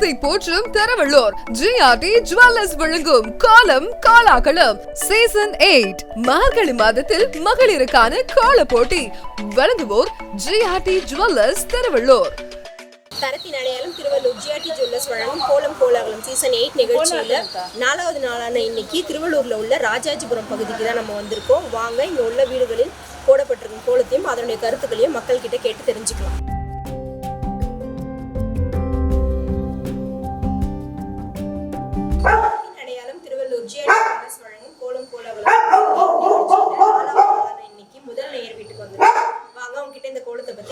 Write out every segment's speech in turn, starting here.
தரத்தை போற்றும் திருவள்ளூர் ஜிஆர்டி ஜுவல்லர்ஸ் வழங்கும் கோலம் கோலாகலம் சீசன் 8 மார்கழி மாதத்தில் மகளிருக்கான கோல போட்டி வழங்குவோர் ஜிஆர்டி ஜுவல்லர்ஸ் திருவள்ளூர். தரத்தின் அடையாளம் திருவள்ளூர் ஜிஆர்டி ஜுவல்லர்ஸ் வழங்கும் கோலம் கோலாகலம் சீசன் 8 நிகழ்ச்சியில் 4வது நாளான இன்னைக்கு திருவள்ளூரில் உள்ள ராஜாஜிபுரம் பகுதிக்கு தான் நம்ம வந்திருக்கோம். வாங்க இங்கே உள்ள வீடுகளில் போடப்பட்டிருக்கும் கோலத்தையும் அதனுடைய கருத்துக்களையும் மக்கள் கிட்ட கேட்டு தெரிஞ்சுக்கலாம். அடையாளம் திருவள்ளூர் ஜிஆர்டி ஜுவல்லர்ஸ் வழங்கும் கோலம் கோலாகலம் இன்னைக்கு முதல் நேயர் வீட்டுக்கு வந்திருக்கோம். வாங்க அவங்க கிட்ட இந்த கோலத்தை பத்தி.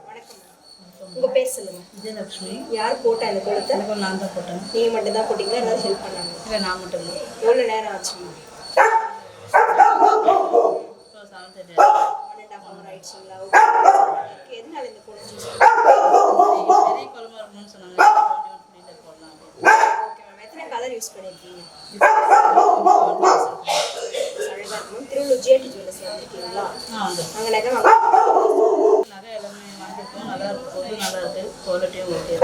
வணக்கம், உங்க பேர் சொல்லுங்க. விஜயலட்சுமி. யார் போட்டா இந்த கோலத்தை? நான் தான் போட்டேன். நீங்க மட்டும் தான் போட்டீங்களா? ஏதாவது ஹெல்ப் பண்ணாங்க? இல்லை, நான் மட்டும் தான். எவ்வளோ நேரம் ஆச்சு? 1.5 hour ஆயிடுச்சுங்களா? எதனால இந்த கோலம் பெரிய குழம்பா இருக்கணும்னு சொன்னாங்க. போடலாம். Okay ma'am. எத்தனை கலர் யூஸ் பண்ணியிருக்கீங்க? திருவள்ளூர் ஜிஆர்டி ஜுவல்லர்ஸ் வந்திருக்கீங்களா? அங்கே நகை நகை எல்லாமே வாங்கியிருக்கோம். நல்லா இருக்கு, பொருள் நல்லா இருக்கு, குவாலிட்டியும் ஓகே.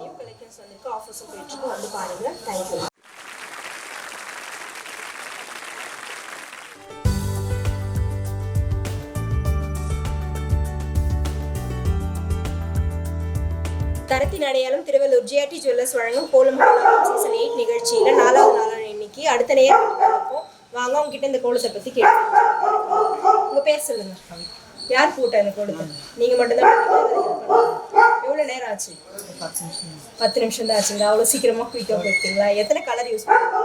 நியூ கலெக்ஷன்ஸ் வந்திருக்கு, ஆஃபர்ஸும் போயிட்டு வந்து பாருங்க. தேங்க்யூ. தரத்தின் அடையாளம் திருவள்ளூர் ஜிஆர்டி ஜுவல்லர்ஸ் வழங்கும் கோலம் கோலாகலம் சீசன் 8 நிகழ்ச்சியில் 4வது நாளான இன்னைக்கு அடுத்த நேரம் இருக்கும். வாங்க அவங்க கிட்ட இந்த கோலத்தை பத்தி கேட்டு. உங்க பேர் சொல்லுங்க. யார் போட்டா இந்த கோலத்தை? நீங்க மட்டும்தான் போட்டீங்களா? எவ்வளவு நேரம் ஆச்சு? 10 நிமிஷம் தான் ஆச்சுங்களா? அவ்வளவு சீக்கிரமா குயிக்கா போயிட்டீங்களா? எத்தனை கலர் யூஸ் பண்ணுவீங்க?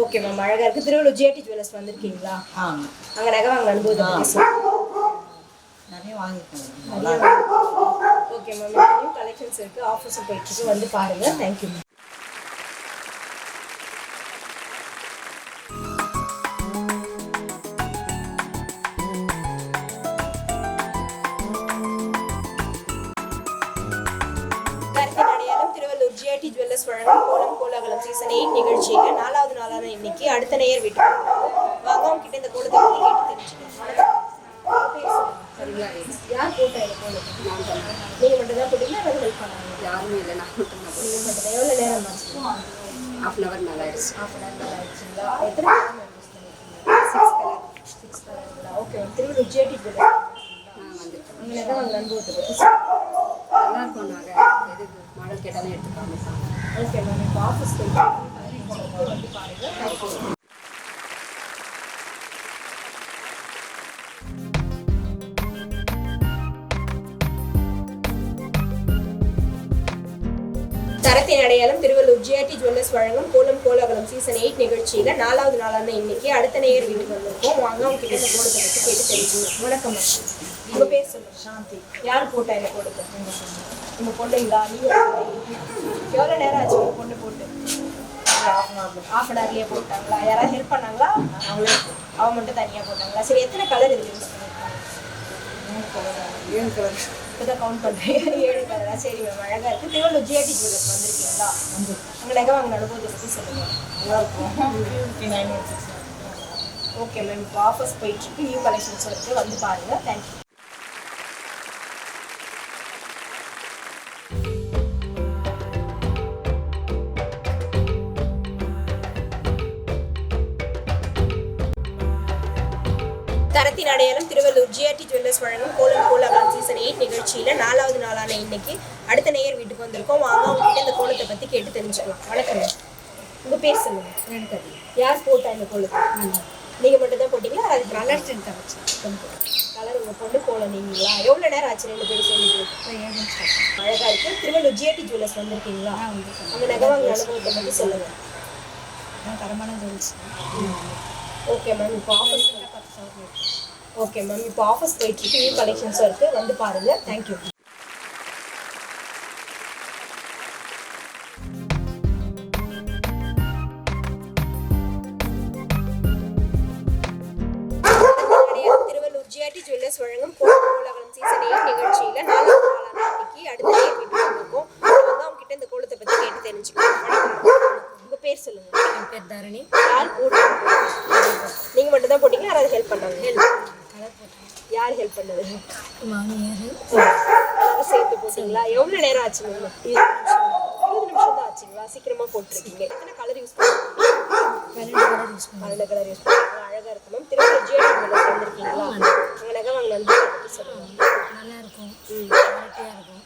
ஓகே மேம், அழகா இருக்கு. திருவள்ளூர் ஜிஆர்டி ஜுவல்லர்ஸ் வந்திருக்கீங்களா? அங்க நகை வாங்க அனுபவத்தை நிறைய வாங்கியிருக்கேன். ஓகே மேம், நியூ கலெக்ஷன்ஸ் இருக்கு, ஆஃபர்ஸும் போயிட்டு இருக்கு, வந்து பாருங்க. Thank you ma'am. தரத்தின் அடையாளம் திருவள்ளூர் ஜிஆர்டி ஜுவல்லர்ஸ் வழங்கும் கோலம் கோலாகலம் சீசன் 8 நிகழ்ச்சியில் 4வது நாளான இன்னைக்கு அடுத்த நேயர் வீட்டுக்கு வாங்க அவங்க கிட்ட இந்த கோலத்தை பத்தி கேட்டு தெரிஞ்சுக்கலாம். யார் போட்டா இந்த கோலத்தை? நீங்க மட்டும் தான் போட்டீங்களா? ஏதாவது ஹெல்ப் பண்ணாங்க? யாருமே இல்லை, நான் மட்டும் தான். நீங்க மட்டும் தான். எவ்வளோ நேரம் ஆச்சு? ½ hour மேலே ஆயிடுச்சு. ½ hour மேலே ஆயிடுச்சுங்களா? எத்தனை கலர் யூஸ் பண்ணிருக்கீங்க? 6 கலருங்களா? ஓகே, திருவள்ளூர் ஜிஆர்டி ஜுவல்லர்ஸ் வந்துட்டேன். உங்களை தான் உங்கள் அனுபவத்தை பற்றி நல்லா இருக்கும். நாங்கள் எது மாடல் கேட்டாலும் எடுத்து காமிப்பாங்க. Okay ma'am. இப்போ ஆஃபீஸ் போயிட்டு வந்து பாருங்கள். தேங்க்யூ. தரத்தின் அடையாளம் திருவள்ளூர் ஜிஆர்டி ஜுவல்லர்ஸ் வழங்கும் கோலம் கோலாகலம் சீசன் 8 நிகழ்ச்சியில் 4வது நாளான இன்னைக்கு அடுத்த நேயர் வீட்டுக்கு வந்திருக்கோம். வாங்க அவங்க கிட்ட இந்த கோலத்தை பற்றி கேட்டு தெரிஞ்சுக்கலாம். வணக்கம் மேம், உங்க பேர் சொல்லுங்க. சாந்தி. யார் போட்டா இந்த கோலத்தை? உங்க பொண்ணுங்களா? நீங்க எவ்வளோ நேரம் ஆச்சு உங்க பொண்ணு போட்டு? ½ hourலயே போட்டாங்களா? யாராவது ஹெல்ப் பண்ணாங்களா? அவங்க மட்டும் தனியாக போட்டாங்களா? சரி, எத்தனை கலர் இருக்கு யூஸ் பண்ணிருக்காங்க? 7 கலர். இப்போதான் கவுண்ட் பண்ணுறேன். 7 கலரா? சரி மேம், அழகாக இருக்குது. திருவள்ளூர் ஜிஆர்டி ஜுவல்லர்ஸ் வந்திருக்கீங்களா? அங்கே நகை வாங்கின அனுபவத்தை பற்றி சொல்லுங்கள். நல்லா இருக்கும். ஓகே மேம், இப்போ ஆஃபர்ஸ் போயிட்டுருக்கு, நியூ கலெக்ஷன்ஸ் இருக்குது, வந்து பாருங்கள். தேங்க்யூ. தரத்தின் அடையாளம் திருவள்ளூர் ஜிஆர்டி ஜுவல்லர்ஸ் வழங்கும் கோலம் கோலாகலம் சீசன் 8 நிகழ்ச்சியில் 4வது நாளான இன்னைக்கு அடுத்த நேயர் வீட்டுக்கு வந்திருக்கோம். வாங்க அவங்க கிட்ட இந்த கோலத்தை பற்றி கேட்டு தெரிஞ்சுக்கலாம். வணக்கம், உங்கள் பேர் சொல்லுங்கள். எனக்கு யார் போட்டா இந்த கோலத்தை? நீங்கள் மட்டும் தான் போட்டிங்களா? அதுக்கு கலர் சென்ட் வச்சு கலர் உங்கள் பொண்ணு கோலம் நீங்களா? எவ்வளோ நேரம் ஆச்சு 2 பேரும் சேர்ந்து? 7 நிமிஷம். அழகாக இருக்குது. திருவள்ளூர் ஜிஆர்டி ஜுவல்லர்ஸ் வந்திருக்கீங்களா? அங்கே நகை வாங்கின அனுபவத்தை பற்றி சொல்லுங்கள். தரமான ஜுவல்ஸ். ஓகே மேம், இப்போ ஆஃபர்ஸ் 10,000. ஓகே மேம், இப்போ ஆஃபர்ஸ் போயிட்டுருக்கு, நியூ கலெக்ஷன்ஸும் இருக்குது, வந்து பாருங்கள். தேங்க்யூ. திருவள்ளூர் ஜிஆர்டி ஜுவல்லர்ஸ் வழங்கும் கோலம் கோலாகலம் சீசன் 8 நிகழ்ச்சியில் 4வது நாளான இன்னைக்கு அடுத்த நேயர் வீட்டுக்கு வந்திருக்கோம். அவங்க கிட்ட இந்த கோலத்தை பற்றி கேட்டு தெரிஞ்சுக்கலாம். வணக்கம், உங்கள் பேர் சொல்லுங்கள். என் பேர் தரணி. யார் போட்டு? நீங்கள் மட்டும் தான் போட்டிங்களா? யாராவது ஹெல்ப் பண்ணாங்க? யார் ஹெல்ப் பண்ணது? மாமியார். கலர் சேர்த்து போட்டீங்களா? எவ்வளவு நேரம் ஆச்சுங்க? 20 நிமிஷம் தான் ஆச்சுங்களா? சீக்கிரமா போட்டுருக்கீங்க. எத்தனை கலர் யூஸ் பண்ணுறீங்க? 12 கலர் யூஸ் பண்ணுறீங்க. அழகா இருக்கு மேம். திருவள்ளூர் ஜிஆர்டி ஜுவல்லர்ஸ் வந்திருக்கீங்களா? உங்க நகை வாங்கின அனுபவத்தை பத்தி சொல்லுங்க. நல்லா இருக்கும், குவாலிட்டியாக இருக்கும்.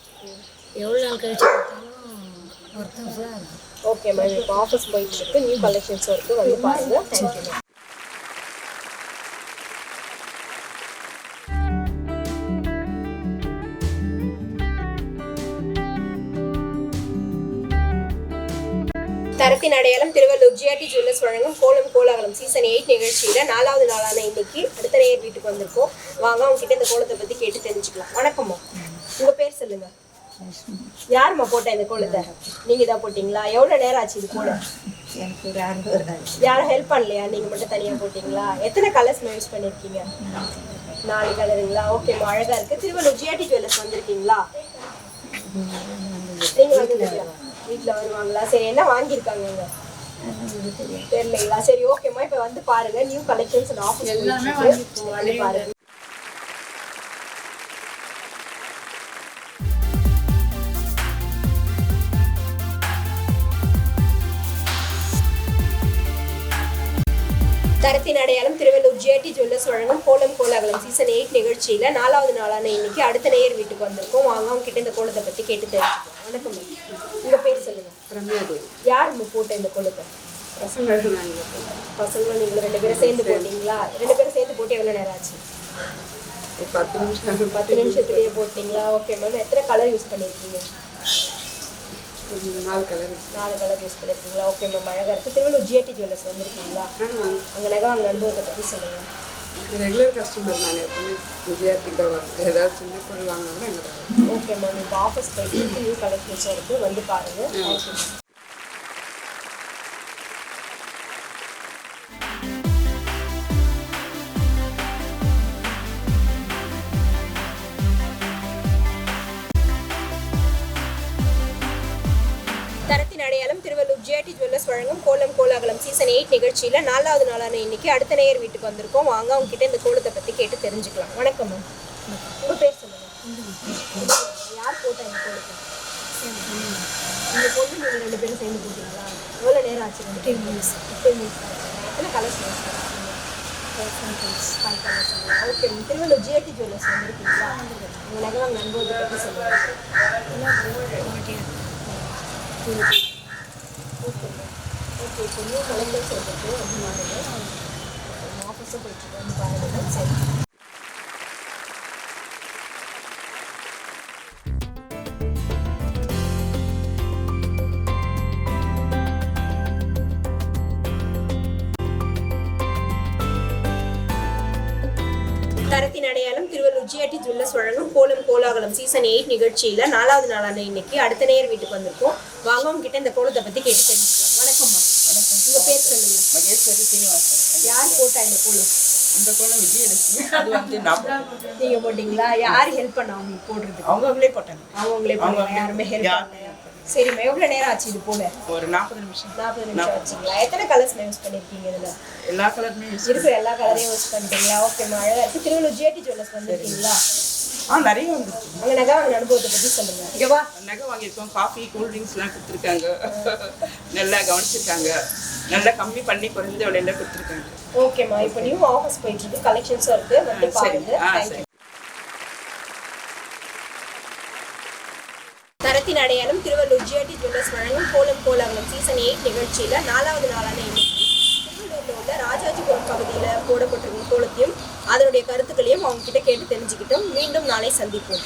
எவ்வளோ நாள் கழிச்சு கொடுத்தாலும் ஒர்த்தஃபுல்லாக இருக்கும். Okay ma'am. இப்போ ஆஃபீஸ் போயிட்டு இருக்கு. நியூ கலெக்ஷன்ஸ் இருக்கு, வந்து பாருங்க. Thank you ma'am. தரத்தின் அடையாளம் திருவள்ளூர் ஜிஆர்டி ஜுவல்லர்ஸ் வழங்கும் கோலம் கோலாகலம் சீசன் 8 நிகழ்ச்சியில 4வது நாளான இன்னைக்கு அடுத்த நேயர் வீட்டுக்கு வந்திருக்கோம். வாங்க அவங்க கிட்ட இந்த கோலத்தை பத்தி கேட்டு தெரிஞ்சுக்கலாம். வணக்கம்மா, உங்க பேர் சொல்லுங்க. யாரும்மா போட்டா இந்த கோலத்தை? நீங்க தான் போட்டீங்களா? எவ்வளவு நேரம் ஆச்சு இது போட? எனக்கு ஒரு 6 யாரும் ஹெல்ப் பண்ணலையா? நீங்க மட்டும் தனியா போட்டீங்களா? எத்தனை கலர்ஸ் யூஸ் பண்ணிருக்கீங்க? 4 கலருங்களா? ஓகேம்மா, அழகா இருக்கு. திருவள்ளூர் ஜிஆர்டி ஜுவல்லர்ஸ் வந்திருக்கீங்களா? நீங்க வந்து வீட்டுல வருவாங்களா? சரி, என்ன வாங்கியிருக்காங்க? தெரியலைங்களா? சரி, ஓகேம்மா. இப்ப வந்து பாருங்க, நியூ கலெக்ஷன்ஸ் ஆஃபீஸ் வந்து பாருங்க. தரத்தின் அடையாளம் திருவள்ளூர் ஜிஆர்டி ஜுவல்லர்ஸ் வழங்கும் கோலம் கோலாகலம் சீசன் 8 நிகழ்ச்சியில 4வது நாளான இன்னைக்கு அடுத்த நேயர் வீட்டுக்கு வந்திருக்கோம். வாங்க அவங்க கிட்ட இந்த கோலத்தை பத்தி கேட்டு தெரிஞ்சுக்கலாம். வணக்கம், உங்க பேர் சொல்லுங்க. யார் போட்ட இந்த கோலத்தை? பசங்க நீங்க 2 பேரும் சேர்ந்து போட்டீங்களா? 2 பேரும் சேர்ந்து போட்டு எவ்வளவு நேரம் ஆச்சு? 10 நிமிஷத்துலயே போட்டீங்களா? Okay ma'am. எத்தனை கலர் யூஸ் பண்ணிருக்கீங்க? 4 கலர் யூஸ் பண்ணிருக்கீங்களா? ஓகே மேம், அழகா இருக்கு. திருவள்ளூர் ஜிஆர்டி ஜுவல்லர்ஸ் வந்திருக்கீங்களா? அங்க நகை வாங்க அனுபவத்தை பத்தி சொல்லுங்க. ரெகுலர் கஸ்டமர் நான் எப்பவுமே ஜிஆர்டிக்கு வருவேன். ஏதாவது சின்ன பொருள் வாங்கினாலும் எங்களுக்கு. Okay ma'am. இப்போ ஆஃபீஸ் போயிட்டு நியூ கலெக்ஷன்ஸ் இருக்கு, வந்து பாருங்க. தேங்க்யூ. தரத்தின் அடையாளம் திருவள்ளூர் ஜிஆர்டி ஜுவல்லர்ஸ் வழங்கும் கோலம் கோலாகலம் சீசன் 8 நிகழ்ச்சியில 4வது நாளான இன்னைக்கு அடுத்த நேயர் வீட்டுக்கு வந்திருக்கோம். வாங்க அவங்க கிட்ட இந்த கோலத்தை பத்தி கேட்டு தெரிஞ்சுக்கலாம். வணக்கம் மேம், உங்க பேர் சொல்லுங்க. யார் போட்டா இந்த கோலத்தை? இந்த பொண்ணு நீங்க 2 பேரும் சேர்ந்து போட்டீங்களா? எவ்வளவு நேரம் ஆச்சு? 15 மினிட்ஸ். எத்தனை colours? 5 colours. Okay, Tiruvallur GRT Jewellers வந்திருக்கீங்களா? உங்க நகை வாங்க அனுபவத்தை பத்தி சொல்லுங்க. ஓகே, இப்போ நியூ கலெக்ஷன்ஸ் வந்துட்டு அப்படின்னாங்க. ஆஃபீஸும் போயிட்டு வந்து பாருங்க. சரி. தரத்தின் அடையாளம் திருவள்ளூர் ஜிஆர்டி ஜுவல்லர்ஸ் வழங்கும் கோலம் கோலாகலம் சீசன் 8 நிகழ்ச்சியில 4வது நாளான இன்னைக்கு அடுத்த நேயர் வீட்டுக்கு வந்திருக்கோம். வாங்க அவங்க கிட்ட இந்த கோலத்தை பத்தி கேட்டு தெரிஞ்சுக்கலாம். வணக்கம்மா, உங்க பேர் சொல்லுங்க. மகேஸ்வரி சீனிவாசன். யார் போட்டா இந்த கோலம்? இந்த கோலம் விஜயலட்சுமி. அது வந்து நான் நீங்க போட்டீங்களா? யார் ஹெல்ப் பண்ணா உங்களுக்கு போடுறதுக்கு? அவங்களே போட்டாங்க. அவங்களே போட்டாங்க, யாருமே ஹெல்ப் பண்ணல. சரிம்மா, எவ்வளவு நேரம் ஆச்சு இது போட? ஒரு 40 நிமிஷம். 40 நிமிஷம் ஆச்சுங்களா? எத்தனை கலர்ஸ் யூஸ் பண்ணிருக்கீங்க இதுல? எல்லா கலருமே யூஸ் இருக்கிற எல்லா கலரையும் யூஸ் பண்ணிட்டீங்களா? ஓகேம்மா, அழகா இருக்கு. திருவள்ளூர் ஜிஆர்டி ஜுவல்லர்ஸ் வந்திருக்கீங்களா? நிறைய வந்துருக்கு. அங்க நகை வாங்க அனுபவத்தை பத்தி சொல்லுங்க. இங்க வா. நகை வாங்கியிருக்கோம். காஃபி, கூல் ட்ரிங்க்ஸ்லாம் கொடுத்துருக்காங்க. நல்லா கவனிச்சிருக்காங்க. நல்லா கம்மி பண்ணி குறைந்த விலையில கொடுத்துருக்காங்க. ஓகேம்மா, இப்போ நியூ ஆஃபீஸ் போயிட்டு இருக்கு, கலெக்ஷன்ஸும் இருக்கு, வந்து பாருங்க. தேங்க்யூ. தரத்தின் அடையாளம் திருவள்ளூர் ஜிஆர்டி ஜுவல்லர்ஸ் வழங்கும் கோலம் கோலாகலம் சீசன் 8 நிகழ்ச்சியில 4வது நாளான இன்னைக்கு திருவள்ளூர்ல உள்ள ராஜாஜிபுரம் பகுதியில் போடப்பட்டிருக்கும் கோலத்தையும் அதனுடைய கருத்துக்களையும் அவங்க கிட்ட கேட்டு தெரிஞ்சுக்கிட்டோம். மீண்டும் நாளை சந்திப்போம்.